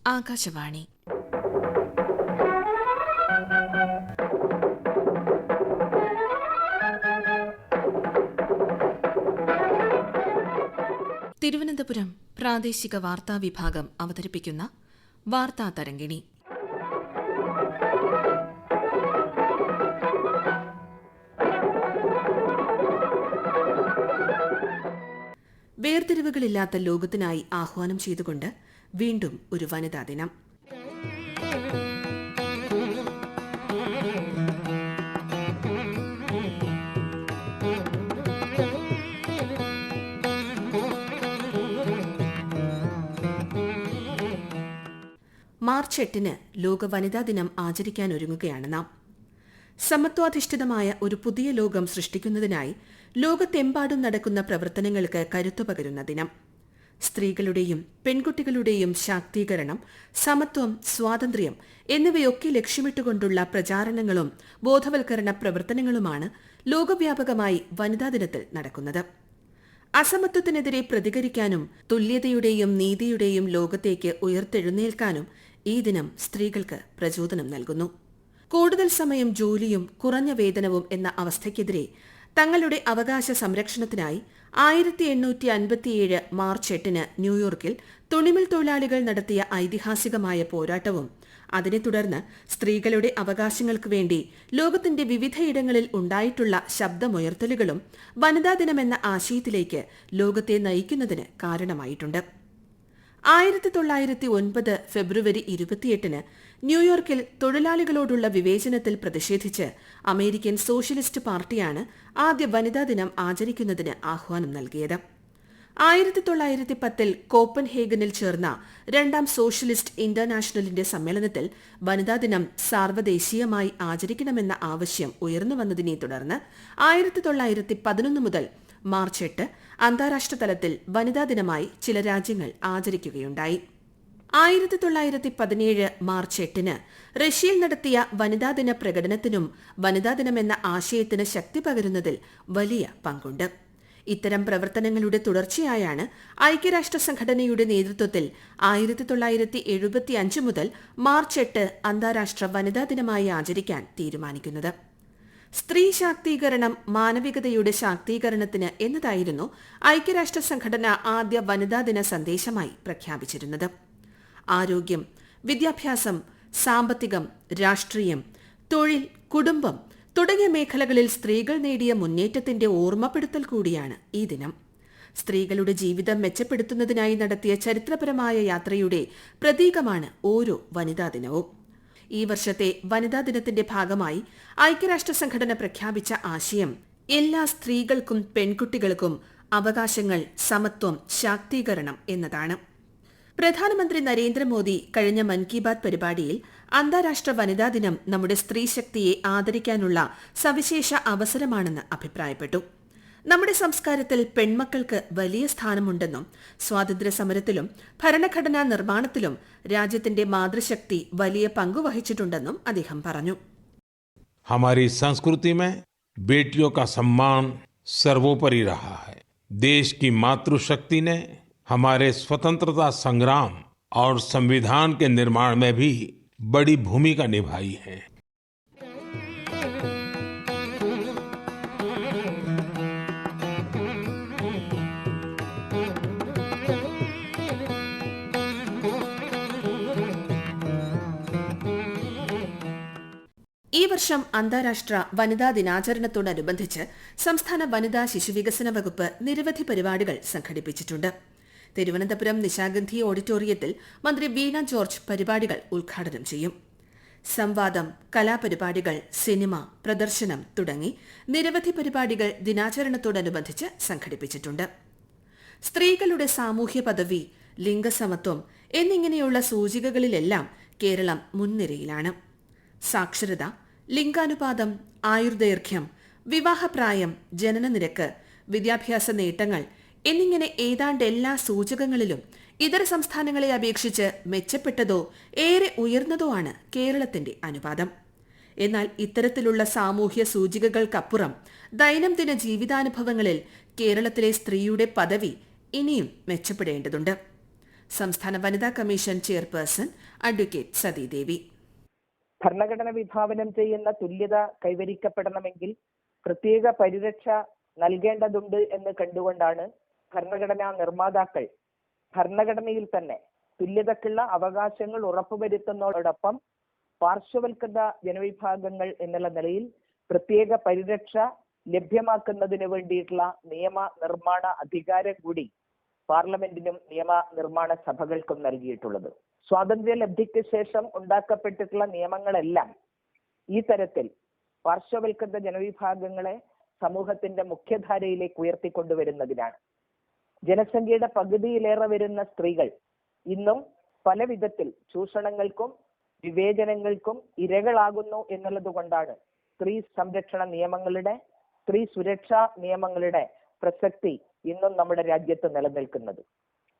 ആകാശവാണി. തിരുവനന്തപുരം പ്രാദേശിക വാർത്താ വിഭാഗം അവതരിപ്പിക്കുന്ന വാർത്താ തരംഗിണി. വേർതിരിവുകളില്ലാത്ത ലോകത്തിനായി ആഹ്വാനം ചെയ്തുകൊണ്ട് വീണ്ടും ഒരു വനിതാ ദിനം. മാർച്ച് 8 ലോക വനിതാ ദിനം ആചരിക്കാനൊരുങ്ങുകയാണ് നാം. സമത്വാധിഷ്ഠിതമായ ഒരു പുതിയ ലോകം സൃഷ്ടിക്കുന്നതിനായി ലോകത്തെമ്പാടും നടക്കുന്ന പ്രവർത്തനങ്ങൾക്ക് കരുത്തുപകരുന്ന ദിനം. സ്ത്രീകളുടെയും പെൺകുട്ടികളുടെയും ശാക്തീകരണം, സമത്വം, സ്വാതന്ത്ര്യം എന്നിവയൊക്കെ ലക്ഷ്യമിട്ടുകൊണ്ടുള്ള പ്രചാരണങ്ങളും ബോധവൽക്കരണ പ്രവർത്തനങ്ങളുമാണ് ലോകവ്യാപകമായി വനിതാ ദിനത്തിൽ നടക്കുന്നത്. അസമത്വത്തിനെതിരെ പ്രതികരിക്കാനും തുല്യതയുടെയും നീതിയുടെയും ലോകത്തേക്ക് ഉയർത്തെഴുന്നേൽക്കാനും ഈ ദിനം സ്ത്രീകൾക്ക് പ്രചോദനം നൽകുന്നു. കൂടുതൽ സമയം ജോലിയും കുറഞ്ഞ വേതനവും എന്ന അവസ്ഥയ്ക്കെതിരെ തങ്ങളുടെ അവകാശ സംരക്ഷണത്തിനായി 1857 മാർച്ച് 8 ന്യൂയോർക്കിൽ തുണിമിൽ തൊഴിലാളികൾ നടത്തിയ ഐതിഹാസികമായ പോരാട്ടവും അതിനെ തുടർന്ന് സ്ത്രീകളുടെ അവകാശങ്ങൾക്ക് വേണ്ടി ലോകത്തിന്റെ വിവിധയിടങ്ങളിൽ ഉണ്ടായിട്ടുള്ള ശബ്ദമുയർത്തലുകളും വനിതാ ദിനമെന്ന ആശയത്തിലേക്ക് ലോകത്തെ നയിക്കുന്നതിന് കാരണമായിട്ടുണ്ട്. 1909 ഫെബ്രുവരി 28 ന്യൂയോർക്കിൽ തൊഴിലാളികളോടുള്ള വിവേചനത്തിൽ പ്രതിഷേധിച്ച് അമേരിക്കൻ സോഷ്യലിസ്റ്റ് പാർട്ടിയാണ് ആദ്യ വനിതാ ദിനം ആചരിക്കുന്നതിന് ആഹ്വാനം നൽകിയത്. 1910 കോപ്പൻഹേഗനിൽ ചേർന്ന രണ്ടാം സോഷ്യലിസ്റ്റ് ഇന്റർനാഷണലിന്റെ സമ്മേളനത്തിൽ വനിതാ ദിനം സാർവദേശീയമായി ആചരിക്കണമെന്ന ആവശ്യം ഉയർന്നുവന്നതിനെ തുടർന്ന് 1911 മുതൽ മാർച്ച് 8 അന്താരാഷ്ട്ര തലത്തിൽ വനിതാ ദിനമായി ചില രാജ്യങ്ങൾ ആചരിക്കുകയുണ്ടായി. 1917 മാർച്ച് 8 റഷ്യയിൽ നടത്തിയ വനിതാ ദിന പ്രകടനത്തിനും വനിതാ ദിനമെന്ന ആശയത്തിന് ശക്തി പകരുന്നതിൽ വലിയ പങ്കുണ്ട്. ഇത്തരം പ്രവർത്തനങ്ങളുടെ തുടർച്ചയായാണ് ഐക്യരാഷ്ട്ര സംഘടനയുടെ നേതൃത്വത്തിൽ 1975 മുതൽ മാർച്ച് 8 അന്താരാഷ്ട്ര വനിതാ ദിനമായി ആചരിക്കാൻ തീരുമാനിക്കുന്നത്. സ്ത്രീ ശാക്തീകരണം മാനവികതയുടെ ശാക്തീകരണത്തിന് എന്നതായിരുന്നു ഐക്യരാഷ്ട്ര സംഘടന ആദ്യ വനിതാ ദിന സന്ദേശമായി പ്രഖ്യാപിച്ചിരുന്നത്. ആരോഗ്യം, വിദ്യാഭ്യാസം, സാമ്പത്തികം, രാഷ്ട്രീയം, തൊഴിൽ, കുടുംബം തുടങ്ങിയ മേഖലകളിൽ സ്ത്രീകൾ നേടിയ മുന്നേറ്റത്തിന്റെ ഓർമ്മപ്പെടുത്തൽ കൂടിയാണ് ഈ ദിനം. സ്ത്രീകളുടെ ജീവിതം മെച്ചപ്പെടുത്തുന്നതിനായി നടത്തിയ ചരിത്രപരമായ യാത്രയുടെ പ്രതീകമാണ് ഓരോ വനിതാ ദിനവും. ഈ വർഷത്തെ വനിതാ ദിനത്തിന്റെ ഭാഗമായി ഐക്യരാഷ്ട്ര സംഘടന പ്രഖ്യാപിച്ച ആശയം എല്ലാ സ്ത്രീകൾക്കും പെൺകുട്ടികൾക്കും അവകാശങ്ങൾ, സമത്വം, ശാക്തീകരണം എന്നതാണ്. പ്രധാനമന്ത്രി നരേന്ദ്രമോദി കഴിഞ്ഞ മൻ കി ബാത് പരിപാടിയിൽ അന്താരാഷ്ട്ര വനിതാ ദിനം നമ്മുടെ സ്ത്രീശക്തിയെ ആദരിക്കാനുള്ള സവിശേഷ അവസരമാണെന്ന് അഭിപ്രായപ്പെട്ടു. നമ്മുടെ സംസ്കാരത്തിൽ പെൺമക്കൾക്ക് വലിയ സ്ഥാനമുണ്ടെന്നും സ്വാതന്ത്ര്യ സമരത്തിലും ഭരണഘടനാ നിർമ്മാണത്തിലും രാജ്യത്തിന്റെ മാതൃശക്തി വലിയ പങ്കുവഹിച്ചിട്ടുണ്ടെന്നും അദ്ദേഹം പറഞ്ഞു. हमारी संस्कृति में बेटियों का सम्मान सर्वोपरि रहा है. देश की मातृशक्ति ने हमारे स्वतंत्रता संग्राम और संविधान के निर्माण में भी बड़ी भूमिका निभाई है. ഈ വർഷം അന്താരാഷ്ട്ര വനിതാ ദിനാചരണത്തോടനുബന്ധിച്ച് സംസ്ഥാന വനിതാ ശിശുവികസന വകുപ്പ് നിരവധി പരിപാടികൾ സംഘടിപ്പിച്ചിട്ടുണ്ട്. തിരുവനന്തപുരം നിശാഗന്ധി ഓഡിറ്റോറിയത്തിൽ മന്ത്രി വീണ ജോർജ് പരിപാടികൾ ഉദ്ഘാടനം ചെയ്യും. സംവാദം, കലാപരിപാടികൾ, സിനിമ, പ്രദർശനം തുടങ്ങി നിരവധി പരിപാടികൾ ദിനാചരണത്തോടനുബന്ധിച്ച് സംഘടിപ്പിച്ചിട്ടുണ്ട്. സ്ത്രീകളുടെ സാമൂഹ്യ പദവി, ലിംഗസമത്വം എന്നിങ്ങനെയുള്ള സൂചികകളിലെല്ലാം കേരളം മുൻനിരയിലാണ്. സാക്ഷരത, ലിംഗാനുപാതം, ആയുർദൈർഘ്യം, വിവാഹപ്രായം, ജനനനിരക്ക്, വിദ്യാഭ്യാസ നേട്ടങ്ങൾ എന്നിങ്ങനെ ഏതാണ്ട് എല്ലാ സൂചകങ്ങളിലും ഇതര സംസ്ഥാനങ്ങളെ അപേക്ഷിച്ച് മെച്ചപ്പെട്ടതോ ഏറെ ഉയർന്നതോ ആണ് കേരളത്തിന്റെ അനുപാതം. എന്നാൽ ഇത്തരത്തിലുള്ള സാമൂഹ്യ സൂചികകൾക്കപ്പുറം ദൈനംദിന ജീവിതാനുഭവങ്ങളിൽ കേരളത്തിലെ സ്ത്രീയുടെ പദവി ഇനിയും മെച്ചപ്പെടേണ്ടതുണ്ട്. സംസ്ഥാന വനിതാ കമ്മീഷൻ ചെയർപേഴ്സൺ അഡ്വക്കേറ്റ് സതീദേവി. ഭരണഘടന വിഭാവനം ചെയ്യുന്ന തുല്യത കൈവരിക്കപ്പെടണമെങ്കിൽ പ്രത്യേക പരിരക്ഷ നൽകേണ്ടതുണ്ട് എന്ന് കണ്ടുകൊണ്ടാണ് ഭരണഘടനാ നിർമ്മാതാക്കൾ ഭരണഘടനയിൽ തന്നെ തുല്യതക്കുള്ള അവകാശങ്ങൾ ഉറപ്പുവരുത്തുന്നതോടൊപ്പം പാർശ്വവൽക്കൃത ജനവിഭാഗങ്ങൾ എന്നുള്ള നിലയിൽ പ്രത്യേക പരിരക്ഷ ലഭ്യമാക്കുന്നതിന് വേണ്ടിയിട്ടുള്ള നിയമ നിർമ്മാണ അധികാരം കൂടി പാർലമെന്റിനും നിയമ നിർമ്മാണ സഭകൾക്കും നൽകിയിട്ടുള്ളത്. സ്വാതന്ത്ര്യ ലബ്ധിക്ക് ശേഷം ഉണ്ടാക്കപ്പെട്ടിട്ടുള്ള നിയമങ്ങളെല്ലാം ഈ തരത്തിൽ പാർശ്വവൽക്കൃത ജനവിഭാഗങ്ങളെ സമൂഹത്തിന്റെ മുഖ്യധാരയിലേക്ക് ഉയർത്തിക്കൊണ്ടുവരുന്നതിനാണ്. ജനസംഖ്യയുടെ പകുതിയിലേറെ വരുന്ന സ്ത്രീകൾ ഇന്നും പല വിധത്തിൽ ചൂഷണങ്ങൾക്കും വിവേചനങ്ങൾക്കും ഇരകളാകുന്നു എന്നുള്ളത് കൊണ്ടാണ് സ്ത്രീ സംരക്ഷണ നിയമങ്ങളുടെ, സ്ത്രീ സുരക്ഷാ നിയമങ്ങളുടെ പ്രസക്തി ഇന്നും നമ്മുടെ രാജ്യത്ത് നിലനിൽക്കുന്നത്.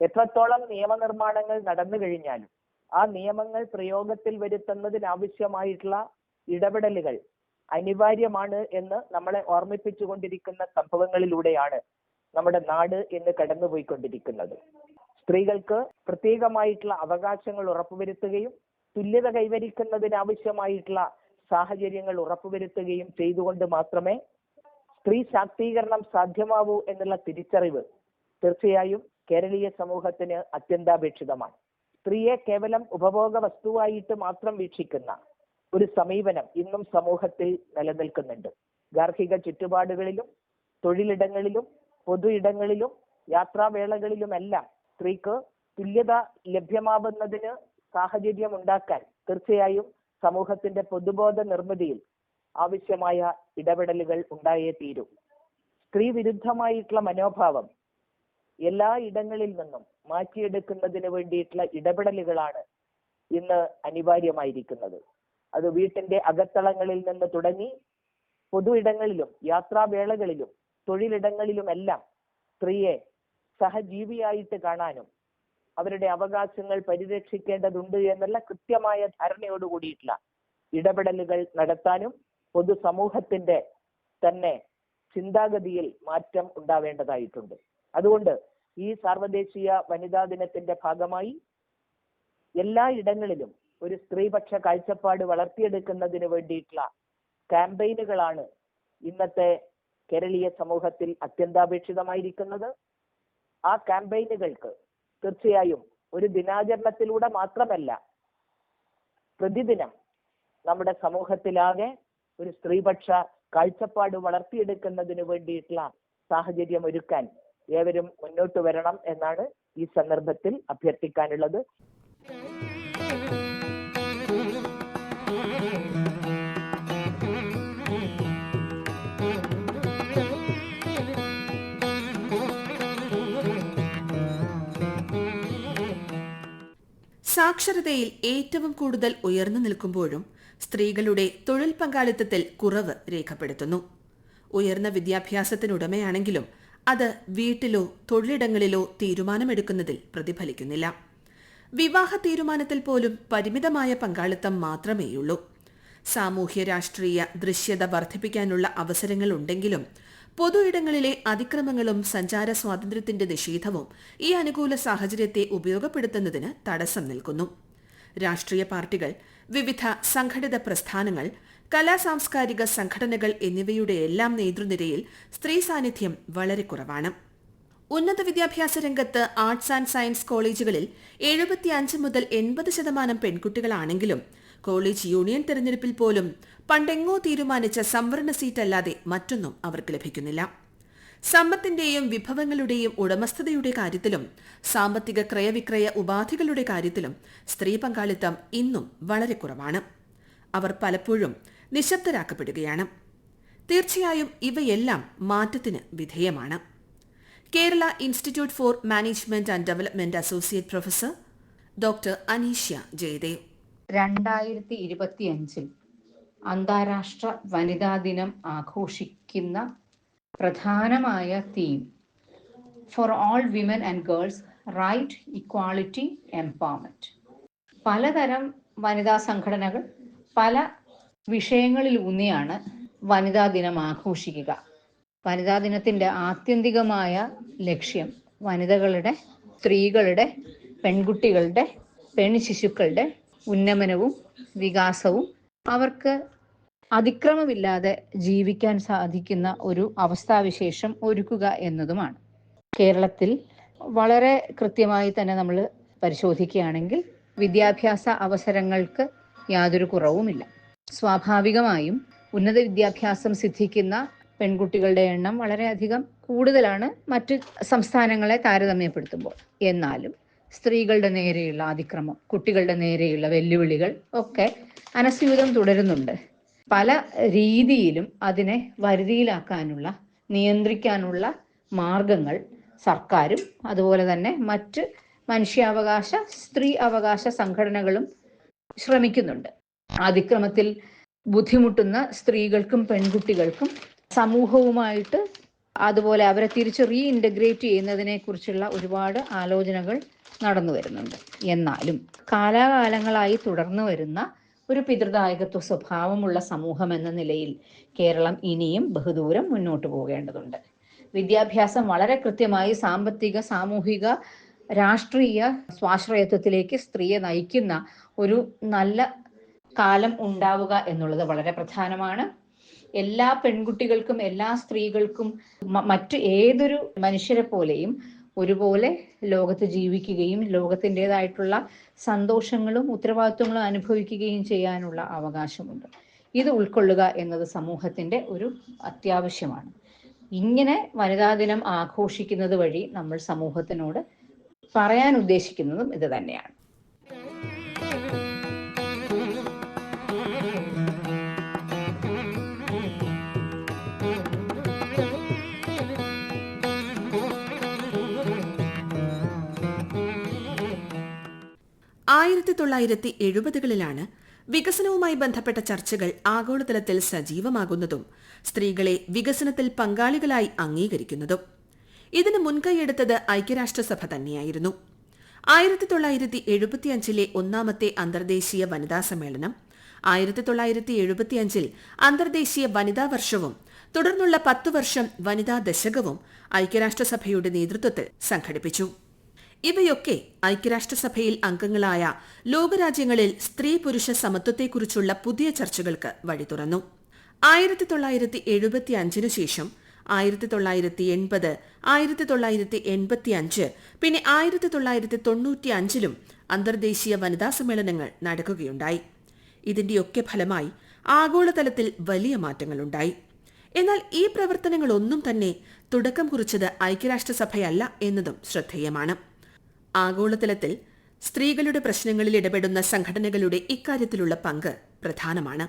എത്രത്തോളം നിയമനിർമ്മാണങ്ങൾ നടന്നു കഴിഞ്ഞാലും ആ നിയമങ്ങൾ പ്രയോഗത്തിൽ വരുത്തുന്നതിനാവശ്യമായിട്ടുള്ള ഇടപെടലുകൾ അനിവാര്യമാണ് എന്ന് നമ്മളെ ഓർമ്മിപ്പിച്ചുകൊണ്ടിരിക്കുന്ന സംഭവങ്ങളിലൂടെയാണ് നമ്മുടെ നാട് ഇന്ന് കടന്നുപോയിക്കൊണ്ടിരിക്കുന്നത്. സ്ത്രീകൾക്ക് പ്രത്യേകമായിട്ടുള്ള അവകാശങ്ങൾ ഉറപ്പുവരുത്തുകയും തുല്യത കൈവരിക്കുന്നതിനാവശ്യമായിട്ടുള്ള സാഹചര്യങ്ങൾ ഉറപ്പുവരുത്തുകയും ചെയ്തുകൊണ്ട് മാത്രമേ സ്ത്രീ ശാക്തീകരണം സാധ്യമാവൂ എന്നുള്ള തിരിച്ചറിവ് തീർച്ചയായും കേരളീയ സമൂഹത്തിന് അത്യന്താപേക്ഷിതമാണ്. സ്ത്രീയെ കേവലം ഉപഭോഗ വസ്തുവായിട്ട് മാത്രം വീക്ഷിക്കുന്ന ഒരു സമീപനം ഇന്നും സമൂഹത്തിൽ നിലനിൽക്കുന്നുണ്ട്. ഗാർഹിക ചുറ്റുപാടുകളിലും തൊഴിലിടങ്ങളിലും പൊതു ഇടങ്ങളിലും യാത്രാവേളകളിലുമെല്ലാം സ്ത്രീക്ക് തുല്യത ലഭ്യമാവുന്നതിന് സാഹചര്യം ഉണ്ടാക്കാൻ തീർച്ചയായും സമൂഹത്തിന്റെ പൊതുബോധ നിർമ്മിതിയിൽ ആവശ്യമായ ഇടപെടലുകൾ ഉണ്ടായേ തീരൂ. സ്ത്രീ വിരുദ്ധമായിട്ടുള്ള മനോഭാവം എല്ലാ ഇടങ്ങളിൽ നിന്നും മാറ്റിയെടുക്കുന്നതിന് വേണ്ടിയിട്ടുള്ള ഇടപെടലുകളാണ് ഇന്ന് അനിവാര്യമായിരിക്കുന്നത്. അത് വീട്ടിന്റെ അകത്തളങ്ങളിൽ നിന്ന് തുടങ്ങി പൊതു ഇടങ്ങളിലും യാത്രാവേളകളിലും തൊഴിലിടങ്ങളിലുമെല്ലാം സ്ത്രീയെ സഹജീവിയായിട്ട് കാണാനും അവരുടെ അവകാശങ്ങൾ പരിരക്ഷിക്കേണ്ടതുണ്ട് എന്നുള്ള കൃത്യമായ ധാരണയോടുകൂടിയിട്ടുള്ള ഇടപെടലുകൾ നടത്താനും പൊതുസമൂഹത്തിന്റെ തന്നെ ചിന്താഗതിയിൽ മാറ്റം ഉണ്ടാവേണ്ടതായിട്ടുണ്ട്. അതുകൊണ്ട് ഈ സാർവദേശീയ വനിതാ ദിനത്തിന്റെ ഭാഗമായി എല്ലാ ഇടങ്ങളിലും ഒരു സ്ത്രീപക്ഷ കാഴ്ചപ്പാട് വളർത്തിയെടുക്കുന്നതിന് വേണ്ടിയിട്ടുള്ള ക്യാമ്പയിനുകളാണ് ഇന്നത്തെ കേരളീയ സമൂഹത്തിൽ അത്യന്താപേക്ഷിതമായിരിക്കുന്നത്. ആ ക്യാമ്പയിനുകൾക്ക് തീർച്ചയായും ഒരു ദിനാചരണത്തിലൂടെ മാത്രമല്ല, പ്രതിദിനം നമ്മുടെ സമൂഹത്തിലാകെ ഒരു സ്ത്രീപക്ഷ കാഴ്ചപ്പാട് വളർത്തിയെടുക്കുന്നതിന് വേണ്ടിയിട്ടുള്ള സാഹചര്യം ഒരുക്കാൻ ഏവരും മുന്നോട്ട് വരണം എന്നാണ് ഈ സന്ദർഭത്തിൽ അഭ്യർത്ഥിക്കാനുള്ളത്. സാക്ഷരതയിൽ ഏറ്റവും കൂടുതൽ ഉയർന്നു നിൽക്കുമ്പോഴും സ്ത്രീകളുടെ തൊഴിൽ പങ്കാളിത്തത്തിൽ കുറവ് രേഖപ്പെടുത്തുന്നു. ഉയർന്ന വിദ്യാഭ്യാസത്തിനുടമയാണെങ്കിലും അത് വീട്ടിലോ തൊഴിലിടങ്ങളിലോ തീരുമാനമെടുക്കുന്നതിൽ പ്രതിഫലിക്കുന്നില്ല. വിവാഹ തീരുമാനത്തിൽ പോലും പരിമിതമായ പങ്കാളിത്തം മാത്രമേയുള്ളൂ. സാമൂഹ്യ രാഷ്ട്രീയ ദൃശ്യത വർദ്ധിപ്പിക്കാനുള്ള അവസരങ്ങൾ ഉണ്ടെങ്കിലും പൊതു ഇടങ്ങളിലെ അതിക്രമങ്ങളും സഞ്ചാര സ്വാതന്ത്ര്യത്തിന്റെ നിഷേധവും ഈ അനുകൂല സാഹചര്യത്തെ ഉപയോഗപ്പെടുത്തുന്നതിന് തടസ്സം നിൽക്കുന്നു. രാഷ്ട്രീയ പാർട്ടികൾ, വിവിധ സംഘടിത പ്രസ്ഥാനങ്ങൾ, കലാസാംസ്കാരിക സംഘടനകൾ എന്നിവയുടെ എല്ലാം നേതൃനിരയിൽ സ്ത്രീ സാന്നിധ്യം വളരെ കുറവാണ്. ഉന്നത വിദ്യാഭ്യാസ രംഗത്ത് ആർട്സ് ആൻഡ് സയൻസ് കോളേജുകളിൽ 75 മുതൽ 80% പെൺകുട്ടികളാണെങ്കിലും കോളേജ് യൂണിയൻ തെരഞ്ഞെടുപ്പിൽ പോലും പണ്ടെങ്ങോ തീരുമാനിച്ച സംവരണ സീറ്റല്ലാതെ മറ്റൊന്നും അവർക്ക് ലഭിക്കുന്നില്ല. സമ്പത്തിന്റെയും വിഭവങ്ങളുടെയും ഉടമസ്ഥതയുടെ കാര്യത്തിലും സാമ്പത്തിക ക്രയവിക്രയ ഉപാധികളുടെ കാര്യത്തിലും സ്ത്രീ പങ്കാളിത്തം ഇന്നും വളരെ കുറവാണ്. അവർ പലപ്പോഴും നിശബ്ദരാക്കപ്പെടുകയാണ്. തീർച്ചയായും ഇവയെല്ലാം മാറ്റത്തിന് വിധേയമാണ്. Kerala institute for management and development associate professor doctor Aneeshya Jayadev. 2025 അന്താരാഷ്ട്ര വനിതാ ദിനം ആഘോഷിക്കുന്ന പ്രധാനമായ theme for all women and girls right, equality, empowerment. പലതരം വനിതാ സംഘടനകൾ പല വിഷയങ്ങളിലൂന്നിയാണ് വനിതാ ദിനം ആഘോഷിക്കുക. വനിതാ ദിനത്തിൻ്റെ ആത്യന്തികമായ ലക്ഷ്യം വനിതകളുടെ, സ്ത്രീകളുടെ പെൺകുട്ടികളുടെ ശിശുക്കളുടെ ഉന്നമനവും വികാസവും അവർക്ക് അതിക്രമമില്ലാതെ ജീവിക്കാൻ സാധിക്കുന്ന ഒരു അവസ്ഥാവിശേഷം ഒരുക്കുക എന്നതുമാണ്. കേരളത്തിൽ വളരെ കൃത്യമായി തന്നെ നമ്മൾ പരിശോധിക്കുകയാണെങ്കിൽ വിദ്യാഭ്യാസ അവസരങ്ങൾക്ക് യാതൊരു കുറവുമില്ല. സ്വാഭാവികമായും ഉന്നത വിദ്യാഭ്യാസം സിദ്ധിക്കുന്ന പെൺകുട്ടികളുടെ എണ്ണം വളരെയധികം കൂടുതലാണ് മറ്റ് സംസ്ഥാനങ്ങളെ താരതമ്യപ്പെടുത്തുമ്പോൾ. എന്നാലും സ്ത്രീകളുടെ നേരെയുള്ള അതിക്രമം, കുട്ടികളുടെ നേരെയുള്ള വെല്ലുവിളികൾ ഒക്കെ അനസ്യൂതം തുടരുന്നുണ്ട്. പല രീതിയിലും അതിനെ വരുതിയിലാക്കാനുള്ള, നിയന്ത്രിക്കാനുള്ള മാർഗങ്ങൾ സർക്കാരും അതുപോലെ തന്നെ മറ്റ് മനുഷ്യാവകാശ, സ്ത്രീ അവകാശ സംഘടനകളും ശ്രമിക്കുന്നുണ്ട്. അതിക്രമത്തിൽ ബുദ്ധിമുട്ടുന്ന സ്ത്രീകൾക്കും പെൺകുട്ടികൾക്കും സമൂഹവുമായിട്ട് അതുപോലെ അവരെ തിരിച്ച് റീഇൻറ്റഗ്രേറ്റ് ചെയ്യുന്നതിനെ കുറിച്ചുള്ള ഒരുപാട് ആലോചനകൾ നടന്നു വരുന്നുണ്ട്. എന്നാലും കാലാകാലങ്ങളായി തുടർന്നു വരുന്ന ഒരു പിതൃദായകത്വ സ്വഭാവമുള്ള സമൂഹം എന്ന നിലയിൽ കേരളം ഇനിയും ബഹുദൂരം മുന്നോട്ട് പോകേണ്ടതുണ്ട്. വിദ്യാഭ്യാസം വളരെ കൃത്യമായി സാമ്പത്തിക, സാമൂഹിക, രാഷ്ട്രീയ സ്വാശ്രയത്വത്തിലേക്ക് സ്ത്രീയെ നയിക്കുന്ന ഒരു നല്ല കാലം ഉണ്ടാവുക എന്നുള്ളത് വളരെ പ്രധാനമാണ്. എല്ലാ പെൺകുട്ടികൾക്കും എല്ലാ സ്ത്രീകൾക്കും മറ്റു ഏതൊരു മനുഷ്യരെ പോലെയും ഒരുപോലെ ലോകത്ത് ജീവിക്കുകയും ലോകത്തിൻ്റെതായിട്ടുള്ള സന്തോഷങ്ങളും ഉത്തരവാദിത്വങ്ങളും അനുഭവിക്കുകയും ചെയ്യാനുള്ള അവകാശമുണ്ട്. ഇത് ഉൾക്കൊള്ളുക എന്നത് സമൂഹത്തിൻ്റെ ഒരു അത്യാവശ്യമാണ്. ഇങ്ങനെ വനിതാ ദിനം ആഘോഷിക്കുന്നത് വഴി നമ്മൾ സമൂഹത്തിനോട് പറയാൻ ഉദ്ദേശിക്കുന്നതും ഇത് തന്നെയാണ്. ആയിരത്തി 1970-കളിലാണ് വികസനവുമായി ബന്ധപ്പെട്ട ചർച്ചകൾ ആഗോളതലത്തിൽ സജീവമാകുന്നതും സ്ത്രീകളെ വികസനത്തിൽ പങ്കാളികളായി അംഗീകരിക്കുന്നതും. ഇതിന് മുൻകൈയെടുത്തത് ഐക്യരാഷ്ട്രസഭ തന്നെയായിരുന്നു. 1975-ലെ ഒന്നാമത്തെ അന്തർദേശീയ വനിതാ സമ്മേളനം, 1975-ൽ അന്തർദേശീയ വനിതാ വർഷവും തുടർന്നുള്ള 10 വർഷം വനിതാ ദശകവും ഐക്യരാഷ്ട്രസഭയുടെ നേതൃത്വത്തിൽ സംഘടിപ്പിച്ചു. ഇവയൊക്കെ ഐക്യരാഷ്ട്രസഭയിൽ അംഗങ്ങളായ ലോകരാജ്യങ്ങളിൽ സ്ത്രീ പുരുഷ സമത്വത്തെക്കുറിച്ചുള്ള പുതിയ ചർച്ചകൾക്ക് വഴി തുറന്നു. 1975 ശേഷം 1980, 1985, പിന്നെ 1995-ലും അന്തർദേശീയ വനിതാ സമ്മേളനങ്ങൾ നടക്കുകയുണ്ടായി. ഇതിന്റെയൊക്കെ ഫലമായി ആഗോളതലത്തിൽ വലിയ മാറ്റങ്ങളുണ്ടായി. എന്നാൽ ഈ പ്രവർത്തനങ്ങളൊന്നും തന്നെ തുടക്കം കുറിച്ചത് ഐക്യരാഷ്ട്രസഭയല്ല എന്നതും ശ്രദ്ധേയമാണ്. ആഗോളതലത്തിൽ സ്ത്രീകളുടെ പ്രശ്നങ്ങളിൽ ഇടപെടുന്ന സംഘടനകളുടെ ഇക്കാര്യത്തിലുള്ള പങ്ക് പ്രധാനമാണ്.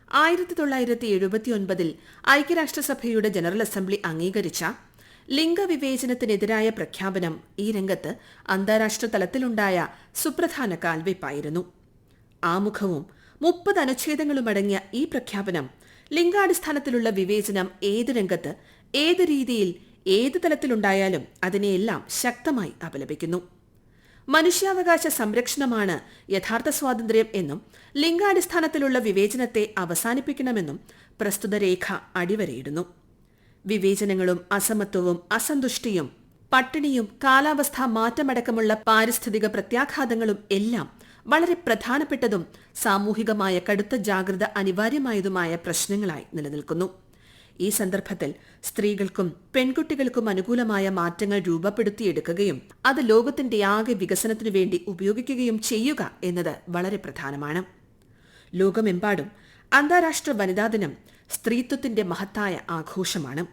1979-ൽ ഐക്യരാഷ്ട്രസഭയുടെ ജനറൽ അസംബ്ലി അംഗീകരിച്ച ലിംഗവിവേചനത്തിനെതിരായ പ്രഖ്യാപനം ഈ രംഗത്ത് അന്താരാഷ്ട്ര തലത്തിലുണ്ടായ സുപ്രധാന കാൽവയ്പായിരുന്നു. ആമുഖവും 30 അനുച്ഛേദങ്ങളുമടങ്ങിയ ഈ പ്രഖ്യാപനം ലിംഗാടിസ്ഥാനത്തിലുള്ള വിവേചനം ഏത് രംഗത്ത്, ഏത് രീതിയിൽ, ഏത് തലത്തിലുണ്ടായാലും അതിനെയെല്ലാം ശക്തമായി അപലപിക്കുന്നു. മനുഷ്യാവകാശ സംരക്ഷണമാണ് യഥാർത്ഥ സ്വാതന്ത്ര്യം എന്നും ലിംഗാടിസ്ഥാനത്തിലുള്ള വിവേചനത്തെ അവസാനിപ്പിക്കണമെന്നും പ്രസ്തുത രേഖ അടിവരയിടുന്നു. വിവേചനങ്ങളും അസമത്വവും അസന്തുഷ്ടിയും പട്ടിണിയും കാലാവസ്ഥാ മാറ്റമടക്കമുള്ള പാരിസ്ഥിതിക പ്രത്യാഘാതങ്ങളും എല്ലാം വളരെ പ്രധാനപ്പെട്ടതും സാമൂഹികമായ കടുത്ത ജാഗ്രത അനിവാര്യമായതുമായ പ്രശ്നങ്ങളായി നിലനിൽക്കുന്നു. ഈ സന്ദർഭത്തിൽ സ്ത്രീകൾക്കും പെൺകുട്ടികൾക്കും അനുകൂലമായ മാറ്റങ്ങൾ രൂപപ്പെടുത്തിയെടുക്കുകയും അത് ലോകത്തിന്റെ ആകെ വികസനത്തിനു വേണ്ടി ഉപയോഗിക്കുകയും ചെയ്യുക എന്നത് വളരെ പ്രധാനമാണ്. ലോകമെമ്പാടും അന്താരാഷ്ട്ര വനിതാ ദിനം സ്ത്രീത്വത്തിന്റെ മഹത്തായ ആഘോഷമാണ്.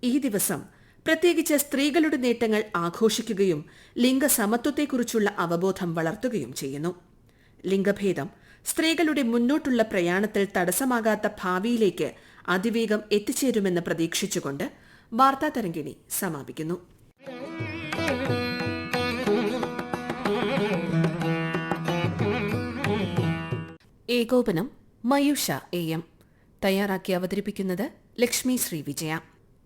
ഈ ദിവസം പ്രത്യേകിച്ച് സ്ത്രീകളുടെ നേട്ടങ്ങൾ ആഘോഷിക്കുകയും ലിംഗസമത്വത്തെക്കുറിച്ചുള്ള അവബോധം വളർത്തുകയും ചെയ്യുന്നു. ലിംഗഭേദം സ്ത്രീകളുടെ മുന്നോട്ടുള്ള പ്രയാണത്തിൽ തടസ്സമാകാത്ത ഭാവിയിലേക്ക് അതിവേഗം എത്തിച്ചേരുമെന്ന് പ്രതീക്ഷിച്ചുകൊണ്ട് വാർത്താ തരംഗിണി സമാപിക്കുന്നു. ഏകോപനം മയൂഷ AM. തയ്യാറാക്കി അവതരിപ്പിക്കുന്നത് ലക്ഷ്മി ശ്രീ വിജയ.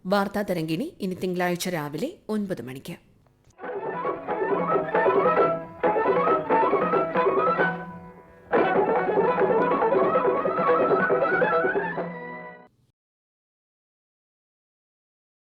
വാർത്താ തരംഗിണി ഇനി തിങ്കളാഴ്ച രാവിലെ 9 മണിക്ക്.